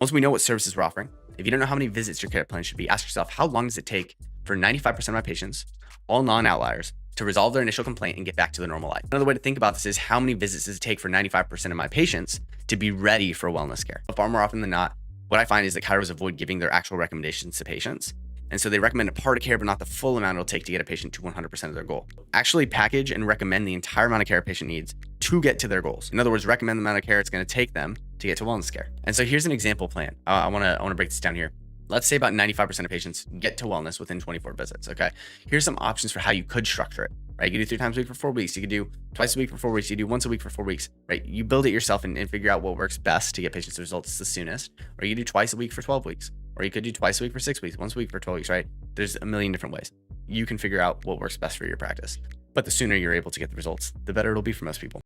Once we know what services we're offering, if you don't know how many visits your care plan should be, ask yourself, how long does it take for 95% of my patients, all non-outliers, to resolve their initial complaint and get back to their normal life? Another way to think about this is, how many visits does it take for 95% of my patients to be ready for wellness care? Far more often than not, what I find is that chiros avoid giving their actual recommendations to patients. And so they recommend a part of care, but not the full amount it'll take to get a patient to 100% of their goal. Actually package and recommend the entire amount of care a patient needs to get to their goals. In other words, recommend the amount of care it's going to take them to get to wellness care. And so here's an example plan. I want to break this down here. Let's say about 95% of patients get to wellness within 24 visits. Okay. Here's some options for how you could structure it, right? You could do 3 times a week for 4 weeks. You could do twice a week for 4 weeks. You do once a week for 4 weeks, right? You build it yourself and figure out what works best to get patients the results the soonest. Or you do twice a week for 12 weeks, or you could do twice a week for 6 weeks, once a week for 12 weeks, right? There's a million different ways. You can figure out what works best for your practice. But the sooner you're able to get the results, the better it'll be for most people.